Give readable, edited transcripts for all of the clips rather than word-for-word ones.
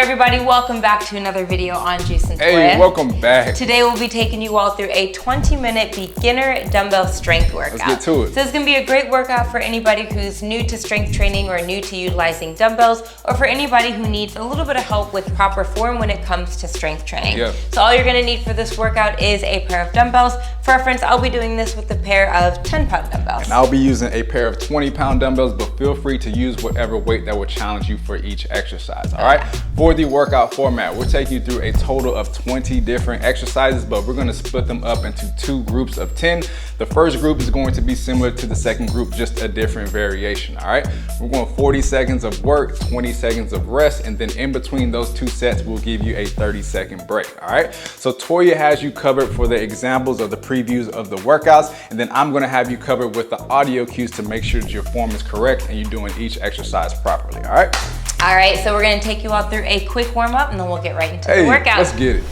everybody? Welcome back to another video on Juice and Toya. Hey, welcome back. Today we'll be taking you all through a 20-minute beginner dumbbell strength workout. Let's get to it. So this is going to be a great workout for anybody who's new to strength training or new to utilizing dumbbells, or for anybody who needs a little bit of help with proper form when it comes to strength training. Yeah. So all you're going to need for this workout is a pair of dumbbells. For reference, I'll be doing this with a pair of 10-pound dumbbells. And I'll be using a pair of 20-pound dumbbells, but feel free to use whatever weight that will challenge you for each exercise, all right? For the workout format, we're taking you through a total of 20 different exercises, but we're gonna split them up into 2 groups of 10. The first group is going to be similar to the second group, just a different variation, all right? We're going 40 seconds of work, 20 seconds of rest, and then in between those 2 sets, we'll give you a 30-second break, all right? So Toya has you covered for the examples of the previews of the workouts, and then I'm gonna have you covered with the audio cues to make sure that your form is correct and you're doing each exercise properly, all right? All right, so we're gonna take you all through a quick warm up and then we'll get right into the workout. Let's get it.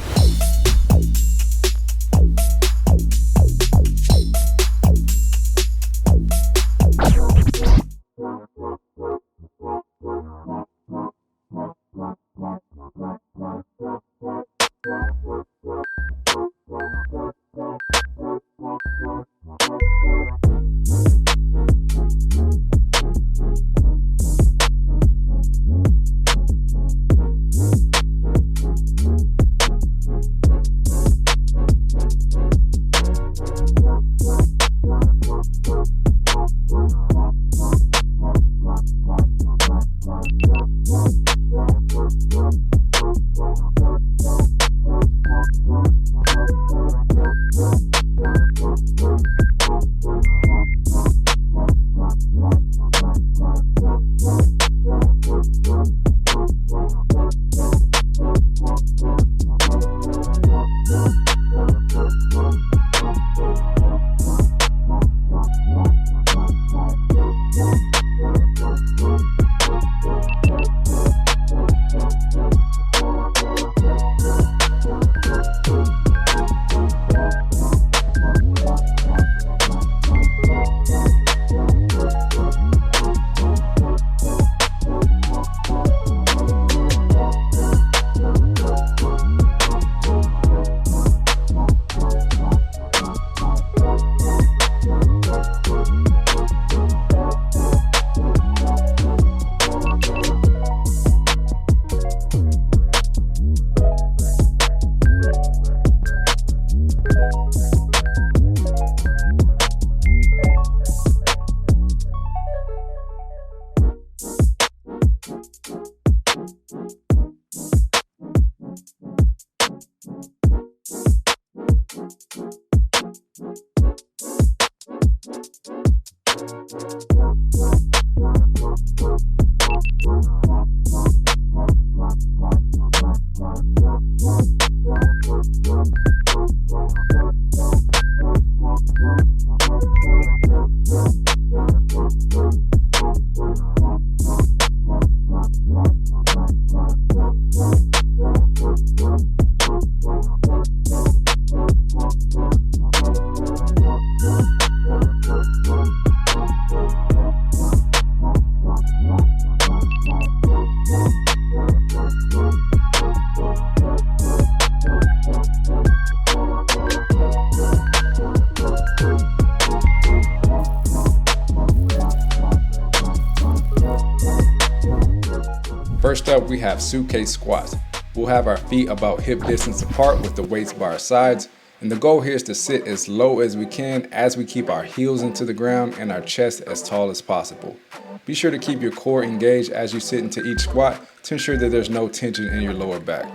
First up, we have suitcase squats. We'll have our feet about hip distance apart with the weights by our sides. And the goal here is to sit as low as we can as we keep our heels into the ground and our chest as tall as possible. Be sure to keep your core engaged as you sit into each squat to ensure that there's no tension in your lower back.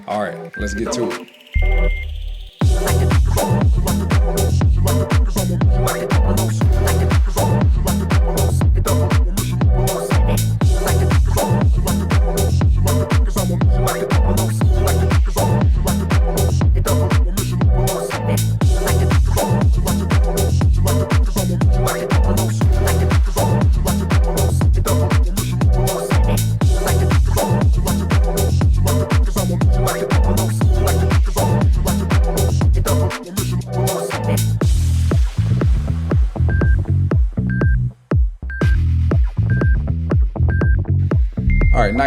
All right, let's get to it.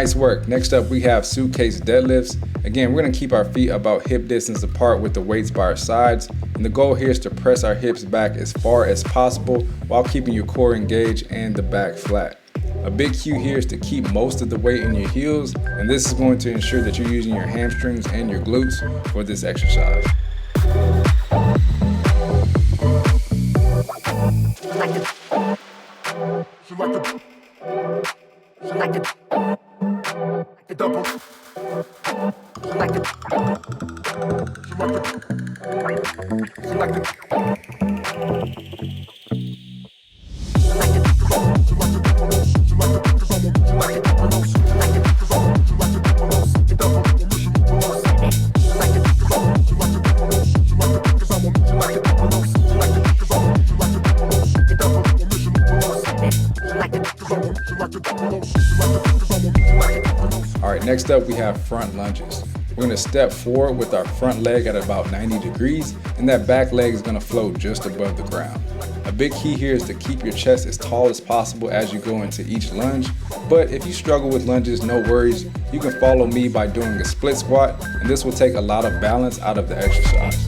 Nice work. Next up, we have suitcase deadlifts. Again, we're gonna keep our feet about hip distance apart with the weights by our sides. And the goal here is to press our hips back as far as possible while keeping your core engaged and the back flat. A big cue here is to keep most of the weight in your heels, and this is going to ensure that you're using your hamstrings and your glutes for this exercise. Alright, next up we have front lunges. We're going to step forward with our front leg at about 90 degrees, and that back leg is going to float just above the ground. A big key here is to keep your chest as tall as possible as you go into each lunge, but if you struggle with lunges, no worries. You can follow me by doing a split squat, and this will take a lot of balance out of the exercise.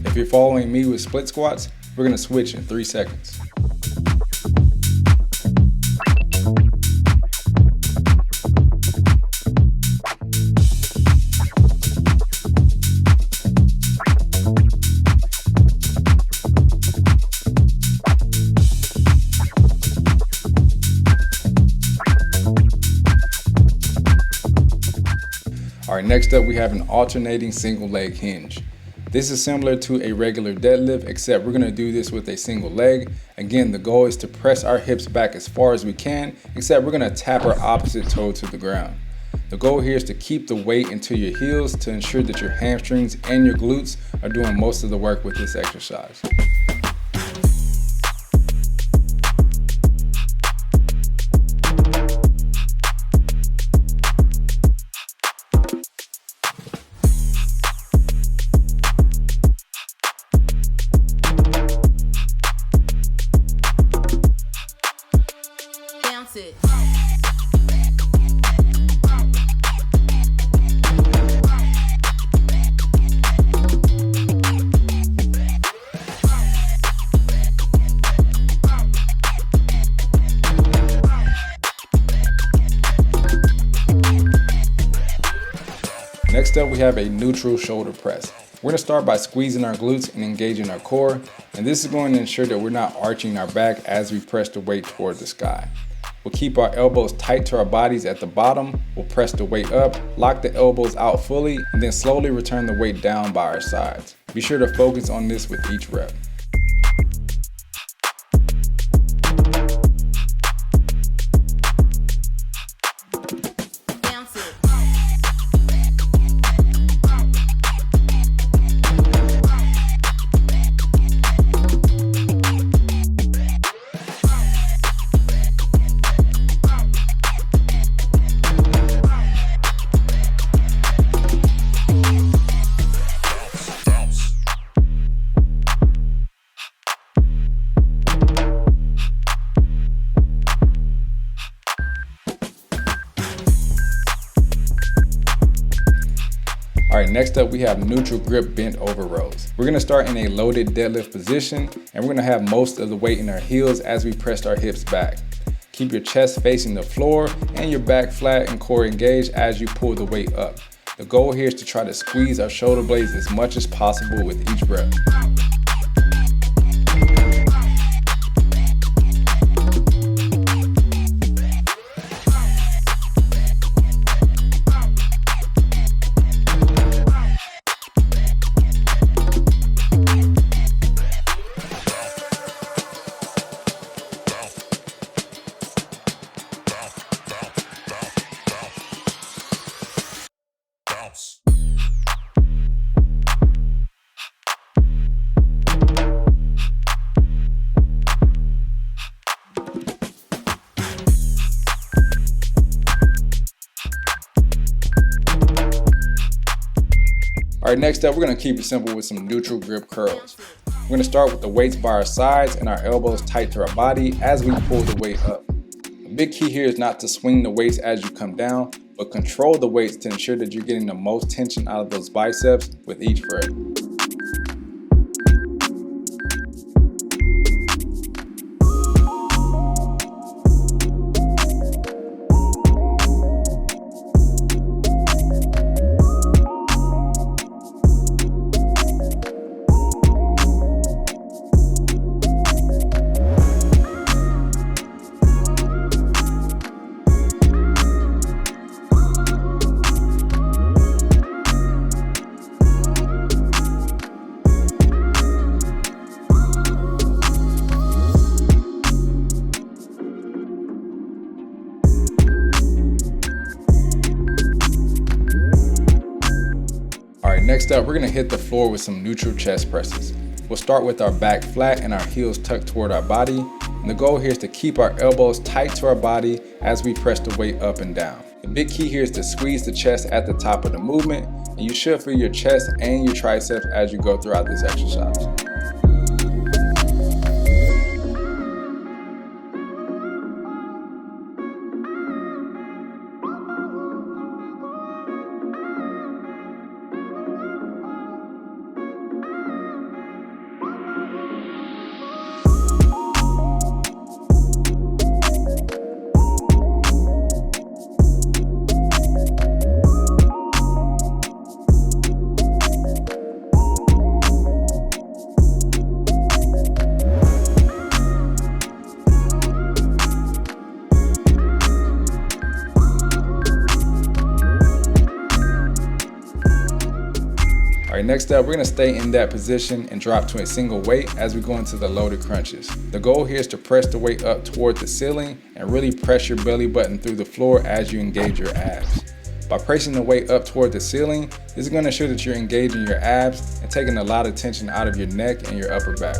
If you're following me with split squats, we're going to switch in 3 seconds. All right, next up we have an alternating single leg hinge. This is similar to a regular deadlift, except we're gonna do this with a single leg. Again, the goal is to press our hips back as far as we can, except we're gonna tap our opposite toe to the ground. The goal here is to keep the weight into your heels to ensure that your hamstrings and your glutes are doing most of the work with this exercise. Next up, we have a neutral shoulder press. We're gonna start by squeezing our glutes and engaging our core, and this is going to ensure that we're not arching our back as we press the weight toward the sky. We'll keep our elbows tight to our bodies at the bottom, we'll press the weight up, lock the elbows out fully, and then slowly return the weight down by our sides. Be sure to focus on this with each rep. All right, next up we have neutral grip bent over rows. We're gonna start in a loaded deadlift position, and we're gonna have most of the weight in our heels as we press our hips back. Keep your chest facing the floor and your back flat and core engaged as you pull the weight up. The goal here is to try to squeeze our shoulder blades as much as possible with each rep. right, next up, we're gonna keep it simple with some neutral grip curls. We're gonna start with the weights by our sides and our elbows tight to our body as we pull the weight up. The big key here is not to swing the weights as you come down, but control the weights to ensure that you're getting the most tension out of those biceps with each rep. Next up, we're gonna hit the floor with some neutral chest presses. We'll start with our back flat and our heels tucked toward our body. And the goal here is to keep our elbows tight to our body as we press the weight up and down. The big key here is to squeeze the chest at the top of the movement, and you should feel your chest and your triceps as you go throughout this exercise. Alright, next up, we're gonna stay in that position and drop to a single weight as we go into the loaded crunches. The goal here is to press the weight up toward the ceiling and really press your belly button through the floor as you engage your abs. By pressing the weight up toward the ceiling, this is gonna show that you're engaging your abs and taking a lot of tension out of your neck and your upper back.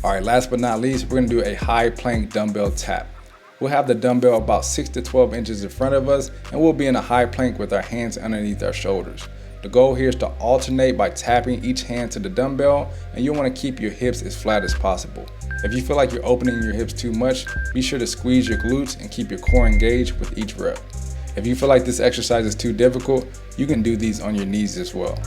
Alright, last but not least, we're gonna do a high plank dumbbell tap. We'll have the dumbbell about 6 to 12 inches in front of us, and we'll be in a high plank with our hands underneath our shoulders. The goal here is to alternate by tapping each hand to the dumbbell, and you'll want to keep your hips as flat as possible. If you feel like you're opening your hips too much, be sure to squeeze your glutes and keep your core engaged with each rep. If you feel like this exercise is too difficult, you can do these on your knees as well.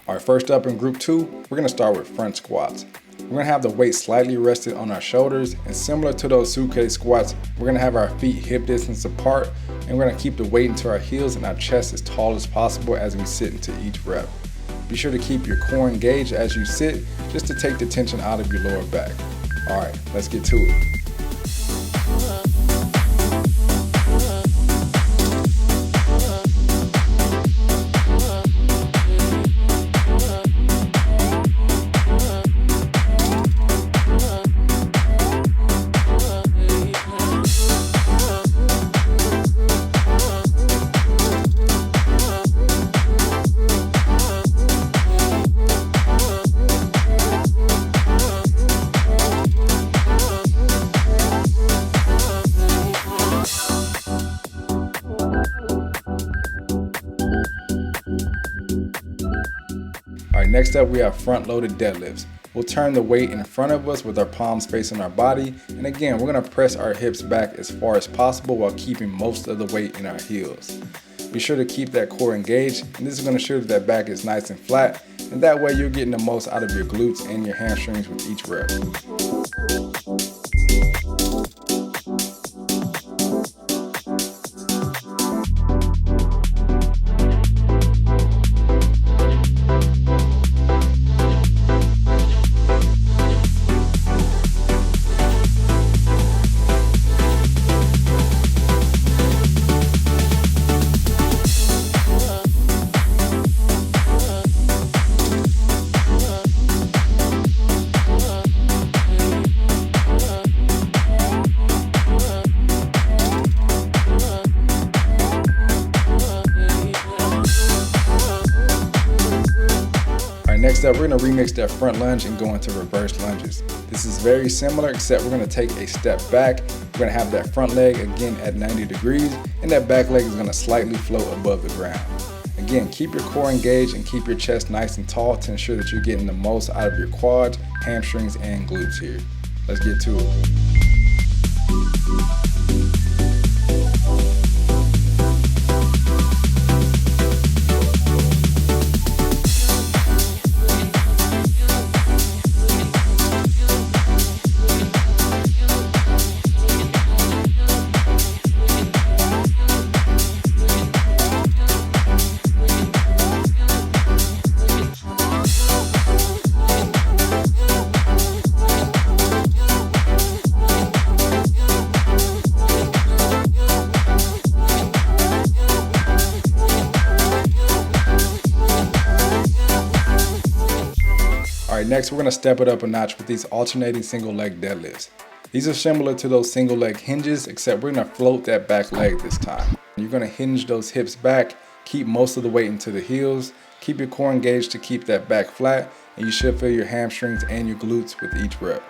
Alright, first up in group 2, we're going to start with front squats. We're going to have the weight slightly rested on our shoulders, and similar to those suitcase squats, we're going to have our feet hip distance apart, and we're going to keep the weight into our heels and our chest as tall as possible as we sit into each rep. Be sure to keep your core engaged as you sit, just to take the tension out of your lower back. Alright, let's get to it. next up we have front-loaded deadlifts. We'll turn the weight in front of us with our palms facing our body, and again, we're gonna press our hips back as far as possible while keeping most of the weight in our heels. Be sure to keep that core engaged, and this is gonna ensure that back is nice and flat, and that way you're getting the most out of your glutes and your hamstrings with each rep. Next up, we're gonna remix that front lunge and go into reverse lunges. This is very similar, except we're gonna take a step back. We're gonna have that front leg again at 90 degrees, and that back leg is gonna slightly float above the ground. Again, keep your core engaged and keep your chest nice and tall to ensure that you're getting the most out of your quads, hamstrings, and glutes here. Let's get to it. Alright, next we're going to step it up a notch with these alternating single leg deadlifts. These are similar to those single leg hinges, except we're going to float that back leg this time. You're going to hinge those hips back, keep most of the weight into the heels, keep your core engaged to keep that back flat, and you should feel your hamstrings and your glutes with each rep.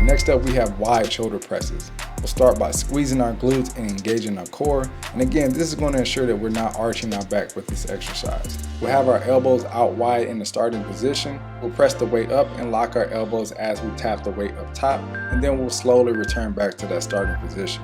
Next up, we have wide shoulder presses. We'll start by squeezing our glutes and engaging our core. And again, this is going to ensure that we're not arching our back with this exercise. We'll have our elbows out wide in the starting position. We'll press the weight up and lock our elbows as we tap the weight up top. And then we'll slowly return back to that starting position.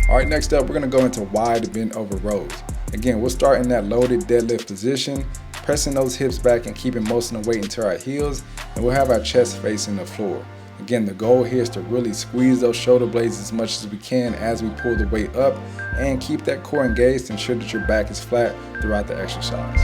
Alright, next up, we're going to go into wide bent over rows. Again, we'll start in that loaded deadlift position, pressing those hips back and keeping most of the weight into our heels, and we'll have our chest facing the floor. Again, the goal here is to really squeeze those shoulder blades as much as we can as we pull the weight up, and keep that core engaged to ensure that your back is flat throughout the exercise.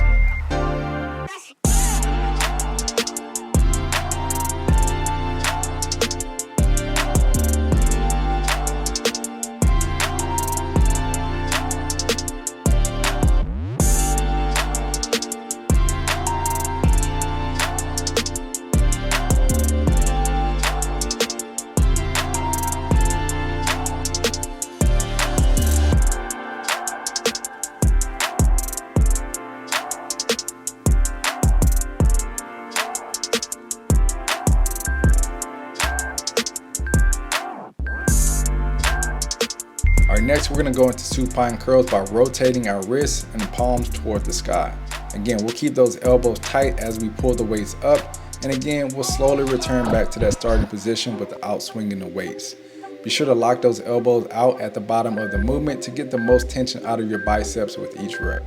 next we're gonna go into supine curls by rotating our wrists and palms toward the sky. Again, we'll keep those elbows tight as we pull the weights up. And again, we'll slowly return back to that starting position without swinging the weights. Be sure to lock those elbows out at the bottom of the movement to get the most tension out of your biceps with each rep.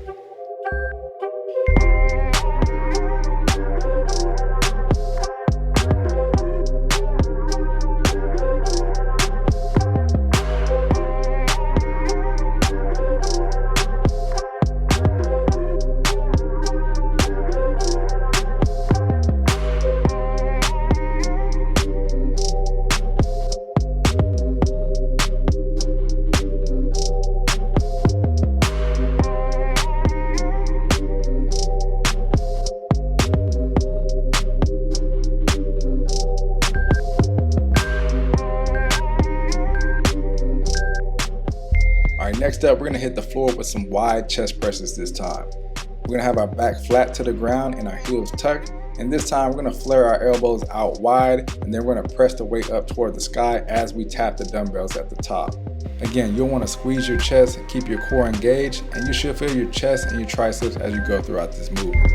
Next up, we're gonna hit the floor with some wide chest presses this time. We're gonna have our back flat to the ground and our heels tucked. And this time, we're gonna flare our elbows out wide, and then we're gonna press the weight up toward the sky as we tap the dumbbells at the top. Again, you'll wanna squeeze your chest, keep your core engaged, and you should feel your chest and your triceps as you go throughout this movement.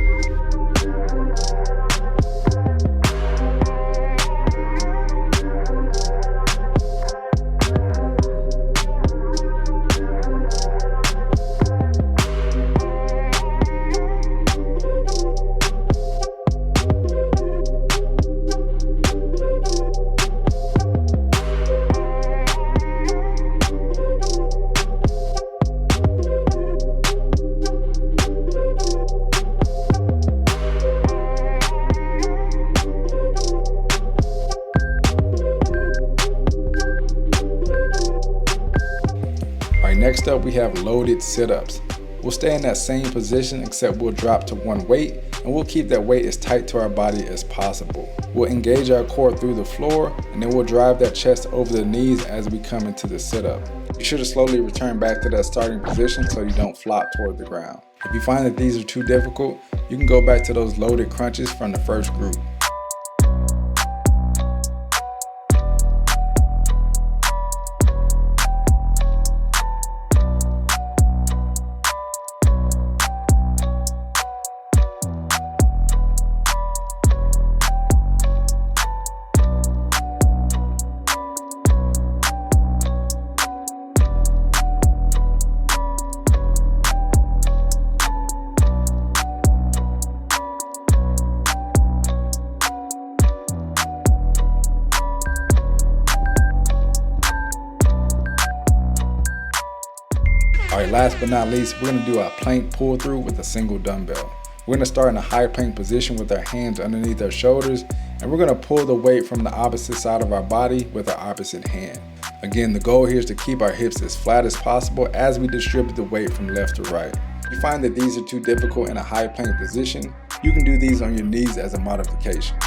Next up, we have loaded sit-ups. We'll stay in that same position except we'll drop to one weight, and we'll keep that weight as tight to our body as possible. We'll engage our core through the floor, and then we'll drive that chest over the knees as we come into the sit-up. Be sure to slowly return back to that starting position so you don't flop toward the ground. If you find that these are too difficult, you can go back to those loaded crunches from the first group. Alright, last but not least, we're going to do a plank pull through with a single dumbbell. We're going to start in a high plank position with our hands underneath our shoulders, and we're going to pull the weight from the opposite side of our body with our opposite hand. Again, the goal here is to keep our hips as flat as possible as we distribute the weight from left to right. If you find that these are too difficult in a high plank position, you can do these on your knees as a modification.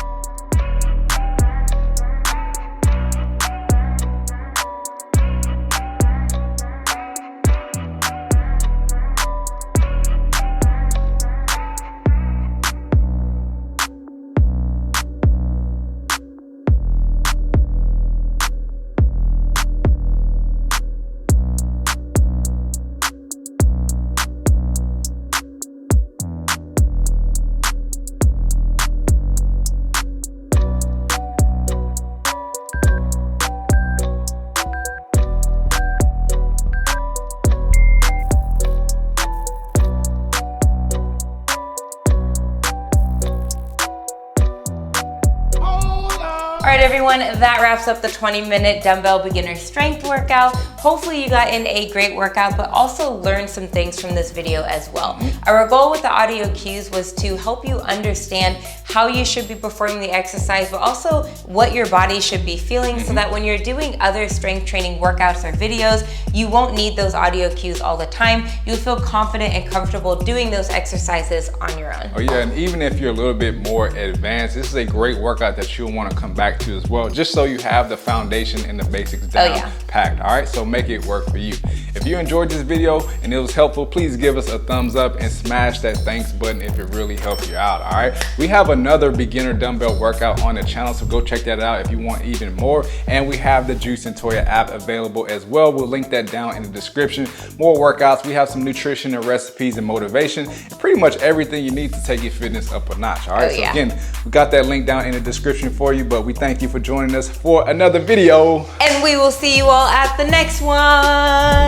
All right, everyone, that wraps up the 20-minute dumbbell beginner strength workout. Hopefully you got in a great workout, but also learned some things from this video as well. Our goal with the audio cues was to help you understand how you should be performing the exercise, but also what your body should be feeling so that when you're doing other strength training workouts or videos, you won't need those audio cues all the time. You'll feel confident and comfortable doing those exercises on your own. Oh yeah, and even if you're a little bit more advanced, this is a great workout that you'll want to come back to as well, just so you have the foundation and the basics down packed. All right, so make it work for you. If you enjoyed this video and it was helpful, please give us a thumbs up and smash that thanks button if it really helped you out, all right? We have another beginner dumbbell workout on the channel, so go check that out if you want even more. And we have the Juice and Toya app available as well. We'll link that down in the description. More workouts, we have some nutrition and recipes and motivation, and pretty much everything you need to take your fitness up a notch, all right? So again, we got that link down in the description for you, but we thank you for joining us for another video. And we will see you all at the next one.